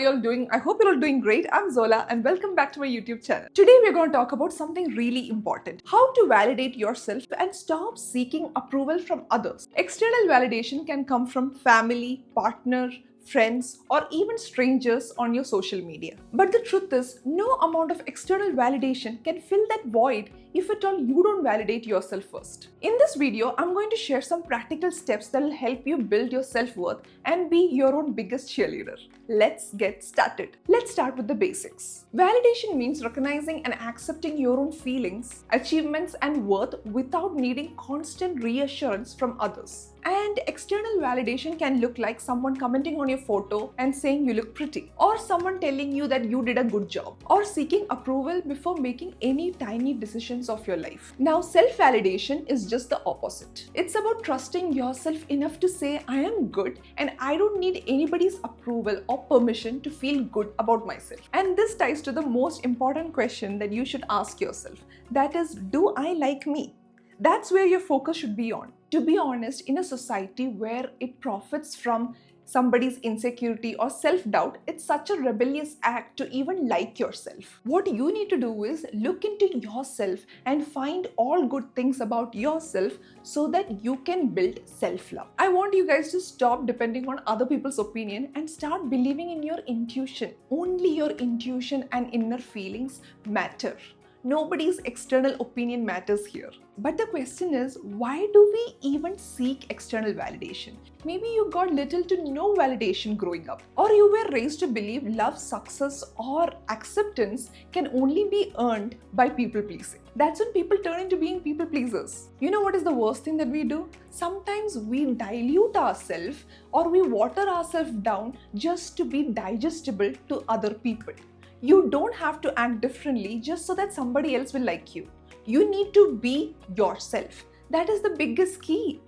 you all doing? I hope you're all doing great. I'm Zola and welcome back to my YouTube channel. Today we're going to talk about something really important. How to validate yourself and stop seeking approval from others. External validation can come from family, partner, friends, or even strangers on your social media. But the truth is, no amount of external validation can fill that void if at all you don't validate yourself first. In this video, I'm going to share some practical steps that will help you build your self-worth and be your own biggest cheerleader. Let's get started. Let's start with the basics. Validation means recognizing and accepting your own feelings, achievements, and worth without needing constant reassurance from others. And external validation can look like someone commenting on your photo and saying you look pretty, or someone telling you that you did a good job, or seeking approval before making any tiny decisions of your life. Now, self-validation is just the opposite. It's about trusting yourself enough to say, I am good and I don't need anybody's approval or permission to feel good about myself. And this ties to the most important question that you should ask yourself. That is, do I like me? That's where your focus should be on. To be honest, in a society where it profits from somebody's insecurity or self-doubt, it's such a rebellious act to even like yourself. What you need to do is look into yourself and find all good things about yourself so that you can build self-love. I want you guys to stop depending on other people's opinion and start believing in your intuition. Only your intuition and inner feelings matter. Nobody's external opinion matters here. But the question is, why do we even seek external validation? Maybe you got little to no validation growing up, or you were raised to believe love, success, or acceptance can only be earned by people pleasing. That's when people turn into being people pleasers. You know what is the worst thing that we do? Sometimes we dilute ourselves or we water ourselves down just to be digestible to other people. You don't have to act differently just so that somebody else will like you. You need to be yourself. That is the biggest key.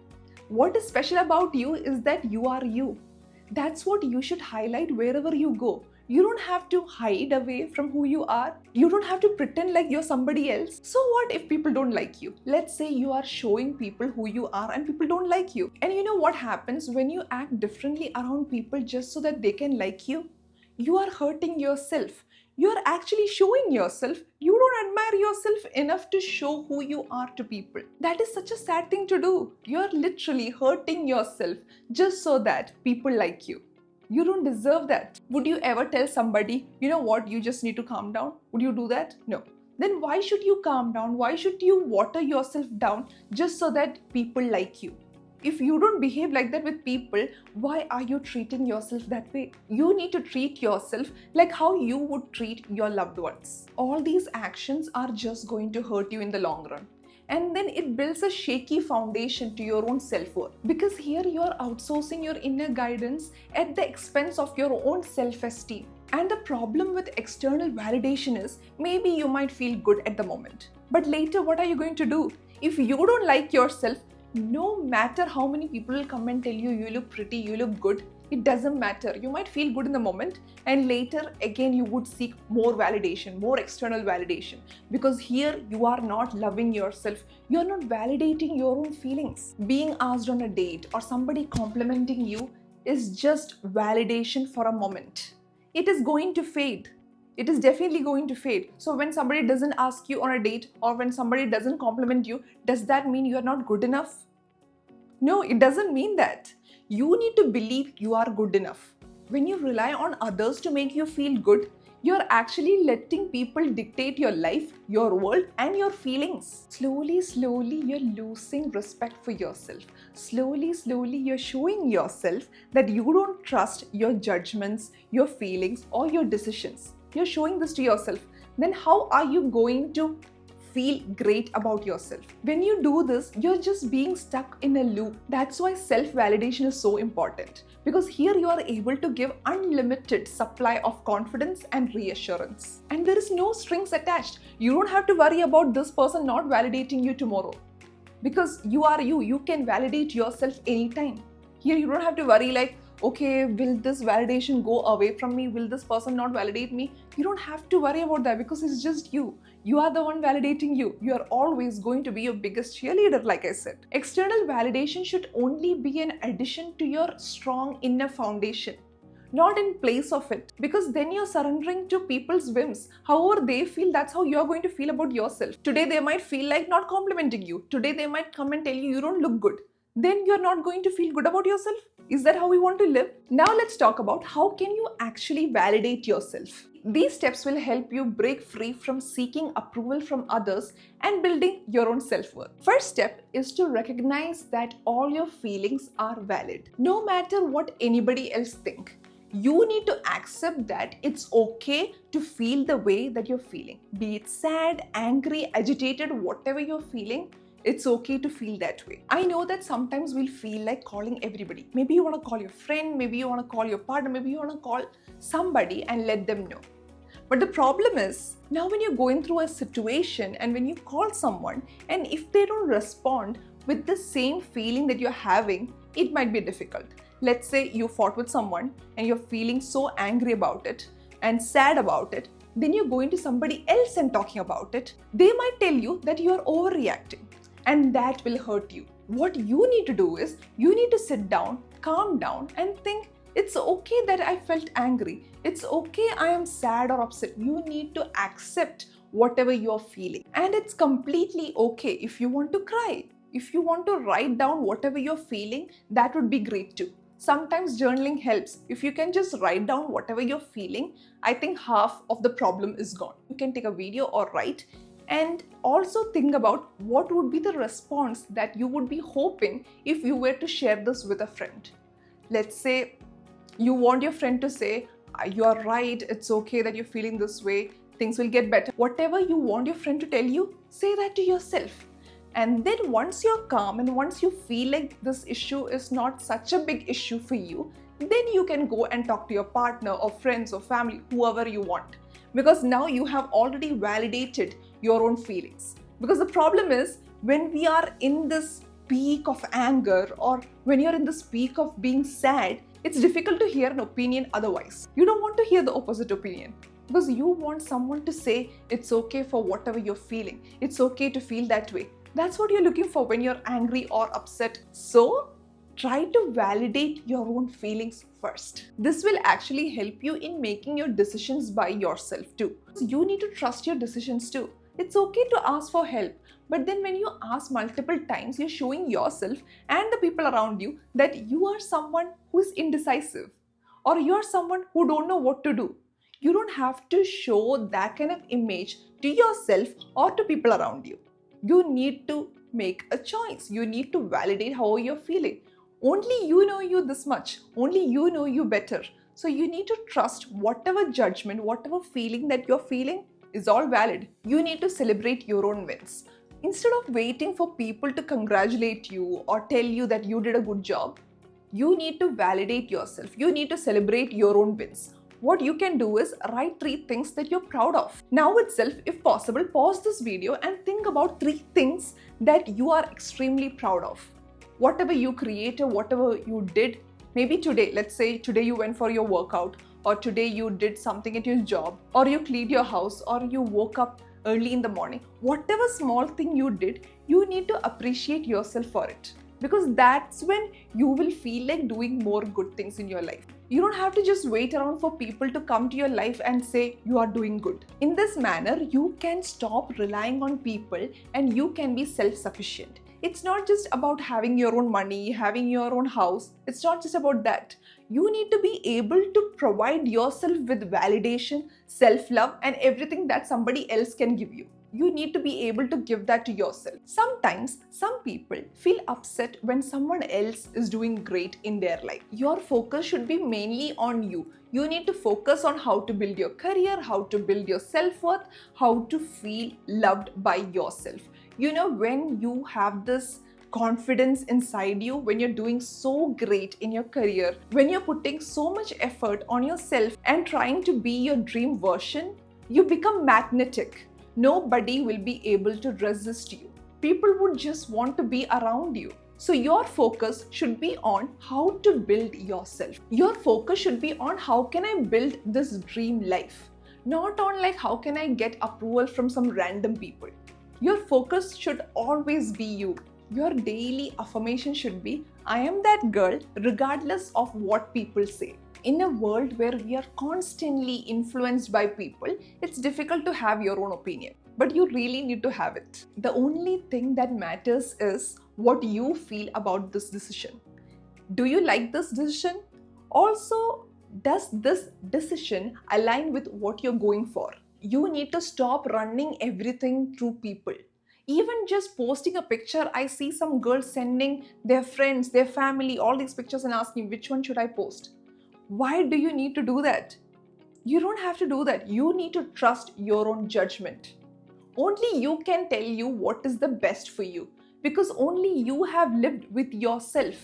What is special about you is that you are you. That's what you should highlight wherever you go. You don't have to hide away from who you are. You don't have to pretend like you're somebody else. So what if people don't like you? Let's say you are showing people who you are and people don't like you. And you know what happens when you act differently around people just so that they can like you? You are hurting yourself. You're actually showing yourself. You don't admire yourself enough to show who you are to people. That is such a sad thing to do. You're literally hurting yourself just so that people like you. You don't deserve that. Would you ever tell somebody, you know what, you just need to calm down? Would you do that? No. Then why should you calm down? Why should you water yourself down just so that people like you? If you don't behave like that with people, why are you treating yourself that way? You need to treat yourself like how you would treat your loved ones. All these actions are just going to hurt you in the long run. And then it builds a shaky foundation to your own self-worth. Because here you are outsourcing your inner guidance at the expense of your own self-esteem. And the problem with external validation is, maybe you might feel good at the moment. But later, what are you going to do? If you don't like yourself, no matter how many people will come and tell you, you look pretty, you look good, it doesn't matter. You might feel good in the moment and later again you would seek more validation, more external validation. Because here you are not loving yourself. You're not validating your own feelings. Being asked on a date or somebody complimenting you is just validation for a moment. It is going to fade. It is definitely going to fade. So when somebody doesn't ask you on a date or when somebody doesn't compliment you, does that mean you are not good enough? No, it doesn't mean that. You need to believe you are good enough. When you rely on others to make you feel good, you're actually letting people dictate your life, your world, and your feelings. Slowly, you're losing respect for yourself. Slowly, you're showing yourself that you don't trust your judgments, your feelings, or your decisions. You're showing this to yourself. Then how are you going to feel great about yourself? When you do this, you're just being stuck in a loop. That's why self-validation is so important. Because here you are able to give unlimited supply of confidence and reassurance. And there is no strings attached. You don't have to worry about this person not validating you tomorrow. Because you are you. You can validate yourself anytime. Here you don't have to worry like, okay, will this validation go away from me? Will this person not validate me? You don't have to worry about that because it's just you. You are the one validating you. You are always going to be your biggest cheerleader, like I said. External validation should only be an addition to your strong inner foundation. not in place of it, because then you're surrendering to people's whims. However they feel, that's how you're going to feel about yourself. Today they might feel like not complimenting you. Today they might come and tell you don't look good. Then you're not going to feel good about yourself. Is that how we want to live? Now let's talk about how can you actually validate yourself. These steps will help you break free from seeking approval from others and building your own self-worth. First step is to recognize that all your feelings are valid. No matter what anybody else thinks, you need to accept that it's okay to feel the way that you're feeling. Be it sad, angry, agitated, whatever you're feeling, it's okay to feel that way. I know that sometimes we'll feel like calling everybody. Maybe you want to call your friend, maybe you want to call your partner, maybe you want to call somebody and let them know. But the problem is, now when you're going through a situation and when you call someone and if they don't respond with the same feeling that you're having, it might be difficult. Let's say you fought with someone and you're feeling so angry about it and sad about it. Then you're going to somebody else and talking about it. They might tell you that you're overreacting, and that will hurt you. What you need to do is, you need to sit down, calm down and think, it's okay that I felt angry. It's okay I am sad or upset. You need to accept whatever you're feeling. And it's completely okay if you want to cry. If you want to write down whatever you're feeling, that would be great too. Sometimes journaling helps. If you can just write down whatever you're feeling, I think half of the problem is gone. You can take a video or write. And also think about what would be the response that you would be hoping if you were to share this with a friend. Let's say you want your friend to say, you're right, it's okay that you're feeling this way, things will get better. Whatever you want your friend to tell you, say that to yourself. And then once you're calm and once you feel like this issue is not such a big issue for you, then you can go and talk to your partner or friends or family, whoever you want. Because now you have already validated your own feelings. Because the problem is, when we are in this peak of anger or when you're in this peak of being sad, it's difficult to hear an opinion otherwise. You don't want to hear the opposite opinion because you want someone to say it's okay for whatever you're feeling. It's okay to feel that way. That's what you're looking for when you're angry or upset. So try to validate your own feelings first. This will actually help you in making your decisions by yourself too. You need to trust your decisions too. It's okay to ask for help, but then when you ask multiple times, you're showing yourself and the people around you that you are someone who is indecisive or you're someone who don't know what to do. You don't have to show that kind of image to yourself or to people around you. You need to make a choice. You need to validate how you're feeling. Only you know you this much. Only you know you better. So you need to trust whatever judgment, whatever feeling that you're feeling is all valid. You need to celebrate your own wins. Instead of waiting for people to congratulate you or tell you that you did a good job, you need to validate yourself. You need to celebrate your own wins. What you can do is write 3 things that you're proud of. Now itself, if possible, pause this video and think about 3 things that you are extremely proud of. Whatever you created, whatever you did, maybe today, let's say today you went for your workout, or today you did something at your job, or you cleaned your house, or you woke up early in the morning. Whatever small thing you did, you need to appreciate yourself for it. Because that's when you will feel like doing more good things in your life. You don't have to just wait around for people to come to your life and say you are doing good. In this manner, you can stop relying on people and you can be self-sufficient. It's not just about having your own money, having your own house. It's not just about that. You need to be able to provide yourself with validation, self-love, and everything that somebody else can give you. You need to be able to give that to yourself. Sometimes, some people feel upset when someone else is doing great in their life. Your focus should be mainly on you. You need to focus on how to build your career, how to build your self-worth, how to feel loved by yourself. You know, when you have this confidence inside you, when you're doing so great in your career, when you're putting so much effort on yourself and trying to be your dream version, you become magnetic. Nobody will be able to resist you. People would just want to be around you. So your focus should be on how to build yourself. Your focus should be on how can I build this dream life, not on like how can I get approval from some random people. Your focus should always be you. Your daily affirmation should be, I am that girl regardless of what people say. In a world where we are constantly influenced by people, it's difficult to have your own opinion. But you really need to have it. The only thing that matters is what you feel about this decision. Do you like this decision? Also, does this decision align with what you're going for? You need to stop running everything through people. Even just posting a picture, I see some girls sending their friends, their family, all these pictures and asking which one should I post. Why do you need to do that? You don't have to do that. You need to trust your own judgment. Only you can tell you what is the best for you, because only you have lived with yourself.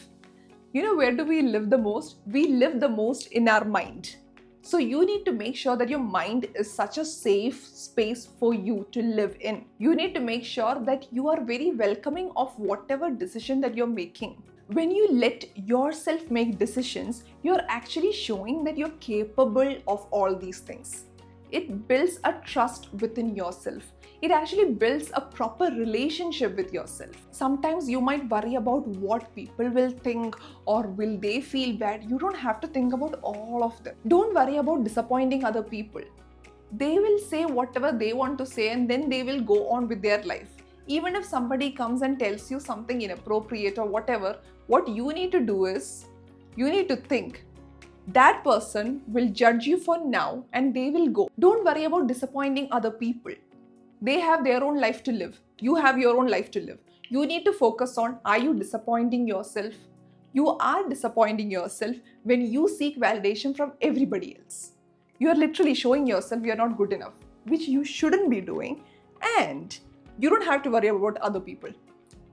You know, where do we live the most? We live the most in our mind. So you need to make sure that your mind is such a safe space for you to live in. You need to make sure that you are very welcoming of whatever decision that you're making. When you let yourself make decisions, you're actually showing that you're capable of all these things. It builds a trust within yourself. It actually builds a proper relationship with yourself. Sometimes you might worry about what people will think or will they feel bad. You don't have to think about all of them. Don't worry about disappointing other people. They will say whatever they want to say and then they will go on with their life. Even if somebody comes and tells you something inappropriate or whatever, what you need to do is, you need to think, that person will judge you for now and they will go. Don't worry about disappointing other people. They have their own life to live. You have your own life to live. You need to focus on, are you disappointing yourself? You are disappointing yourself when you seek validation from everybody else. You are literally showing yourself you're not good enough, which you shouldn't be doing. And you don't have to worry about other people.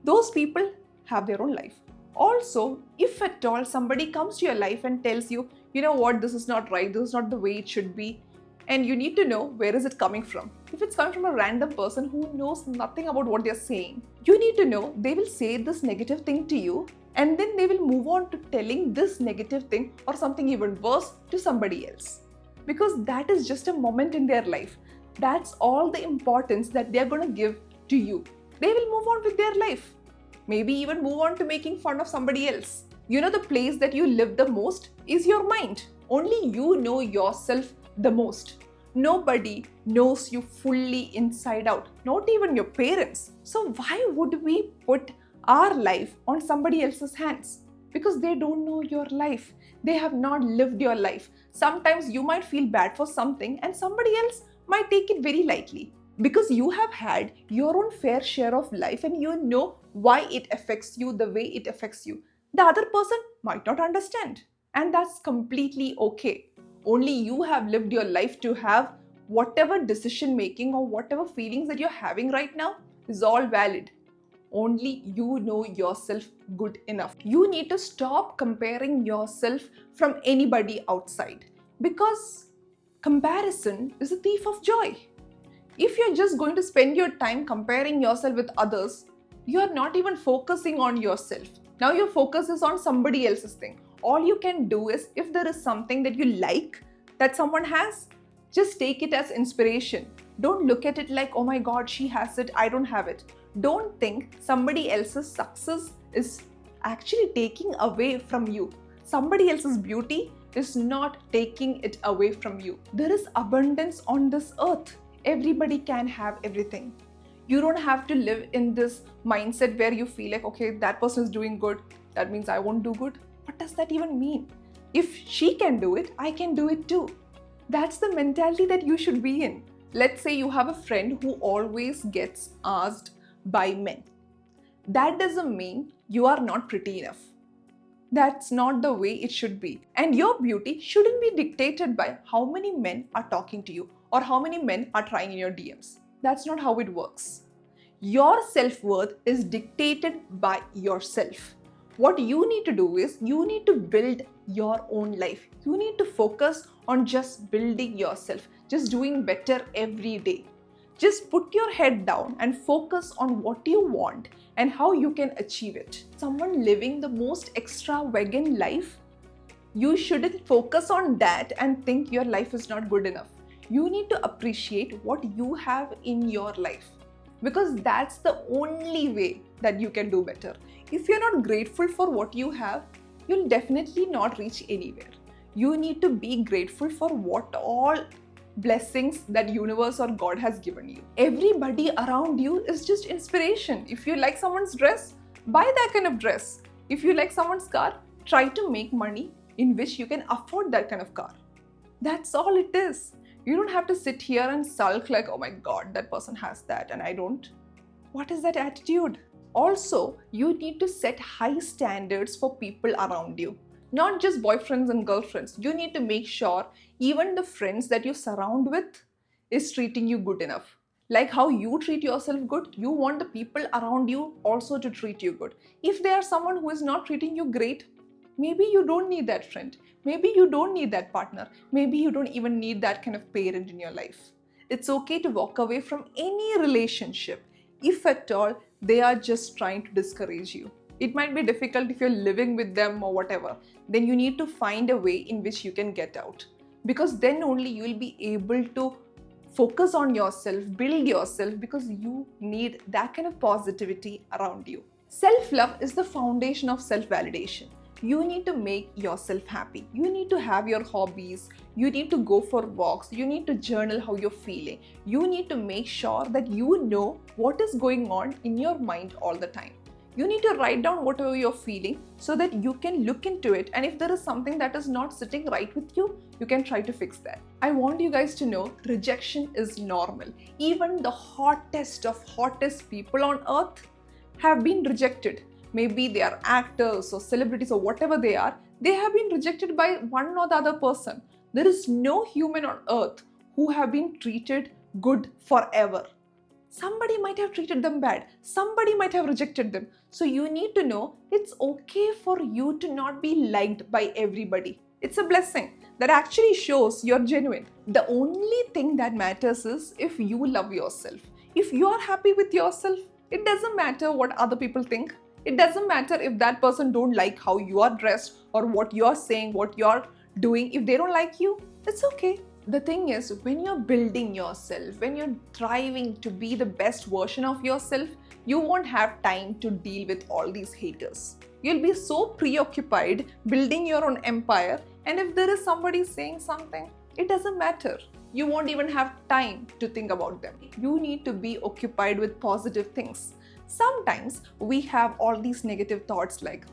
Those people have their own life. Also, if at all somebody comes to your life and tells you, you know what, this is not right, this is not the way it should be, and you need to know where is it coming from. If it's coming from a random person who knows nothing about what they're saying, you need to know they will say this negative thing to you and then they will move on to telling this negative thing or something even worse to somebody else. Because that is just a moment in their life. That's all the importance that they're going to give to you. They will move on with their life. Maybe even move on to making fun of somebody else. You know, the place that you live the most is your mind. Only you know yourself the most. Nobody knows you fully inside out, not even your parents. So why would we put our life on somebody else's hands? Because they don't know your life. They have not lived your life. Sometimes you might feel bad for something and somebody else might take it very lightly. Because you have had your own fair share of life and you know why it affects you the way it affects you. The other person might not understand, and that's completely okay. Only you have lived your life to have whatever decision making or whatever feelings that you're having right now is all valid. Only you know yourself good enough. You need to stop comparing yourself from anybody outside, because comparison is a thief of joy. If you're just going to spend your time comparing yourself with others, you're not even focusing on yourself. Now your focus is on somebody else's thing. All you can do is, if there is something that you like that someone has, just take it as inspiration. Don't look at it like, oh my God, she has it, I don't have it. Don't think somebody else's success is actually taking away from you. Somebody else's beauty is not taking it away from you. There is abundance on this earth. Everybody can have everything. You don't have to live in this mindset where you feel like, okay, that person is doing good, that means I won't do good. What does that even mean? If she can do it, I can do it too. That's the mentality that you should be in. Let's say you have a friend who always gets asked by men. That doesn't mean you are not pretty enough. That's not the way it should be. And your beauty shouldn't be dictated by how many men are talking to you or how many men are trying in your DMs. That's not how it works. Your self-worth is dictated by yourself. What you need to do is, you need to build your own life. You need to focus on just building yourself, just doing better every day. Just put your head down and focus on what you want and how you can achieve it. Someone living the most extravagant life, you shouldn't focus on that and think your life is not good enough. You need to appreciate what you have in your life, because that's the only way that you can do better. If you're not grateful for what you have, you'll definitely not reach anywhere. You need to be grateful for what all blessings that universe or God has given you. Everybody around you is just inspiration. If you like someone's dress, buy that kind of dress. If you like someone's car, try to make money in which you can afford that kind of car. That's all it is. You don't have to sit here and sulk like, oh my God, that person has that and I don't. What is that attitude? Also, you need to set high standards for people around you. Not just boyfriends and girlfriends. You need to make sure even the friends that you surround with is treating you good enough. Like how you treat yourself good, you want the people around you also to treat you good. If they are someone who is not treating you great, maybe you don't need that friend. Maybe you don't need that partner. Maybe you don't even need that kind of parent in your life. It's okay to walk away from any relationship if at all they are just trying to discourage you. It might be difficult if you're living with them or whatever. Then you need to find a way in which you can get out. Because then only you will be able to focus on yourself, build yourself, because you need that kind of positivity around you. Self-love is the foundation of self-validation. You need to make yourself happy. You need to have your hobbies. You need to go for walks. You need to journal how you're feeling. You need to make sure that you know what is going on in your mind all the time. You need to write down whatever you're feeling so that you can look into it, and if there is something that is not sitting right with you, you can try to fix that. I want you guys to know rejection is normal. Even the hottest of hottest people on earth have been rejected. Maybe they are actors or celebrities or whatever they are, they have been rejected by one or the other person. There is no human on earth who have been treated good forever. Somebody might have treated them bad. Somebody might have rejected them. So you need to know it's okay for you to not be liked by everybody. It's a blessing that actually shows you're genuine. The only thing that matters is if you love yourself. If you are happy with yourself, it doesn't matter what other people think. It doesn't matter if that person don't like how you are dressed or what you're saying, what you're doing. If they don't like you, it's okay. The thing is, when you're building yourself, when you're striving to be the best version of yourself, you won't have time to deal with all these haters. You'll be so preoccupied building your own empire, and if there is somebody saying something, it doesn't matter. You won't even have time to think about them. You need to be occupied with positive things. Sometimes we have all these negative thoughts like,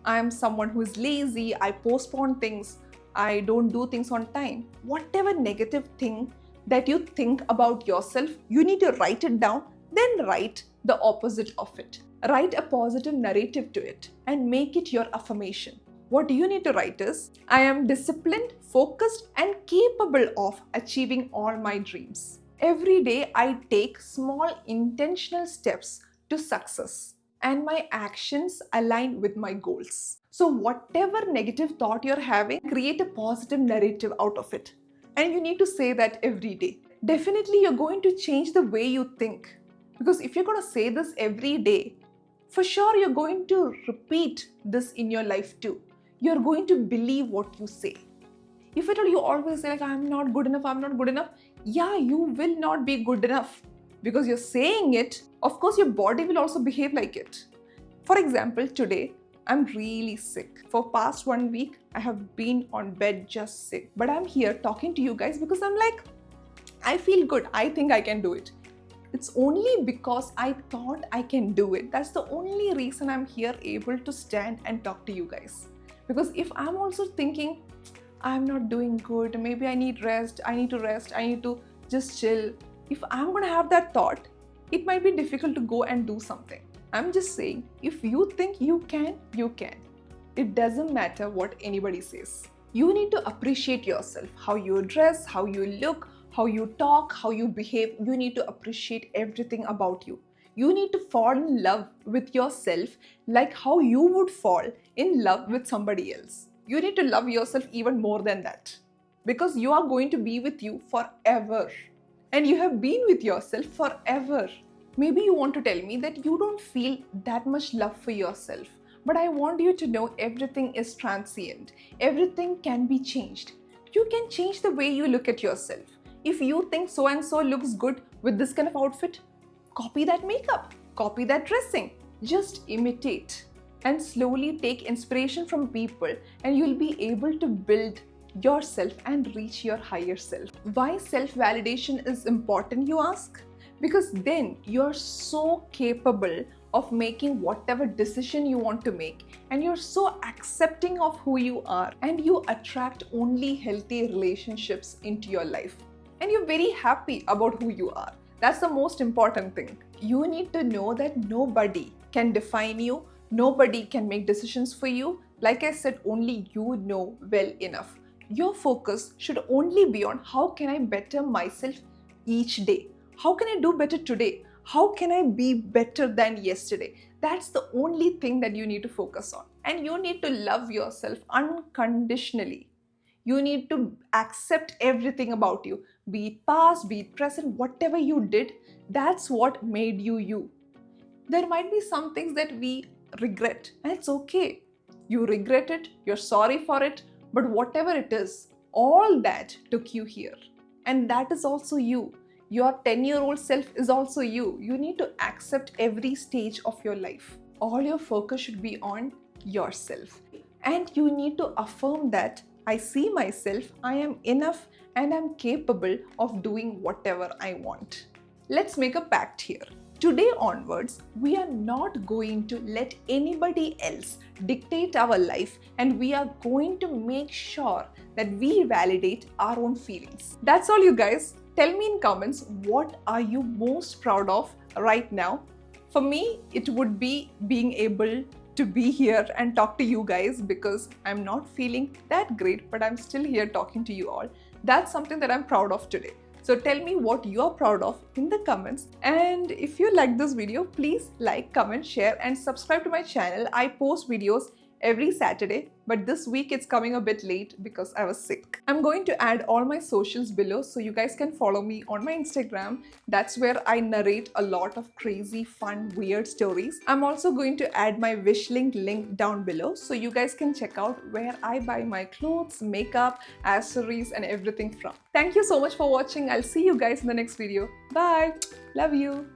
I am someone who is lazy, I postpone things, I don't do things on time. Whatever negative thing that you think about yourself, you need to write it down, then write the opposite of it. Write a positive narrative to it and make it your affirmation. What you need to write is, I am disciplined, focused, and capable of achieving all my dreams. Every day I take small intentional steps to success, and my actions align with my goals. So whatever negative thought you're having, create a positive narrative out of it. And you need to say that every day. Definitely you're going to change the way you think. Because if you're going to say this every day, for sure you're going to repeat this in your life too. You're going to believe what you say. If at all you always say like, I'm not good enough, I'm not good enough, yeah, you will not be good enough. Because you're saying it, of course your body will also behave like it. For example, today, I'm really sick. For past 1 week, I have been on bed just sick. But I'm here talking to you guys because I'm like, I feel good. I think I can do it. It's only because I thought I can do it. That's the only reason I'm here able to stand and talk to you guys. Because if I'm also thinking, I'm not doing good, maybe I need rest, I need to just chill. If I'm going to have that thought, it might be difficult to go and do something. I'm just saying, if you think you can, you can. It doesn't matter what anybody says. You need to appreciate yourself, how you dress, how you look, how you talk, how you behave. You need to appreciate everything about you. You need to fall in love with yourself like how you would fall in love with somebody else. You need to love yourself even more than that, because you are going to be with you forever. And you have been with yourself forever. Maybe you want to tell me that you don't feel that much love for yourself. But I want you to know everything is transient. Everything can be changed. You can change the way you look at yourself. If you think so and so looks good with this kind of outfit, copy that makeup, copy that dressing. Just imitate and slowly take inspiration from people, and you'll be able to build yourself and reach your higher self. Why self-validation is important, you ask? Because then you're so capable of making whatever decision you want to make, and you're so accepting of who you are, and you attract only healthy relationships into your life, and you're very happy about who you are. That's the most important thing. You need to know that nobody can define you, nobody can make decisions for you. Like I said, only you know well enough. Your focus should only be on how can I better myself each day? How can I do better today? How can I be better than yesterday? That's the only thing that you need to focus on. And you need to love yourself unconditionally. You need to accept everything about you, be it past, be it present, whatever you did, that's what made you you. There might be some things that we regret, and it's okay. You regret it, you're sorry for it, but whatever it is, all that took you here. And that is also you. Your 10-year-old self is also you. You need to accept every stage of your life. All your focus should be on yourself. And you need to affirm that I see myself, I am enough, and I'm capable of doing whatever I want. Let's make a pact here. Today onwards, we are not going to let anybody else dictate our life, and we are going to make sure that we validate our own feelings. That's all, you guys. Tell me in comments, what are you most proud of right now? For me, it would be being able to be here and talk to you guys, because I'm not feeling that great, but I'm still here talking to you all. That's something that I'm proud of today. So tell me what you're proud of in the comments. And if you like this video, please like, comment, share, and subscribe to my channel. I post videos every Saturday, but this week it's coming a bit late because I was sick. I'm going to add all my socials below so you guys can follow me on my Instagram. That's where I narrate a lot of crazy, fun, weird stories. I'm also going to add my wish link down below so you guys can check out where I buy my clothes, makeup, accessories, and everything from. Thank you so much for watching. I'll see you guys in the next video. Bye. Love you.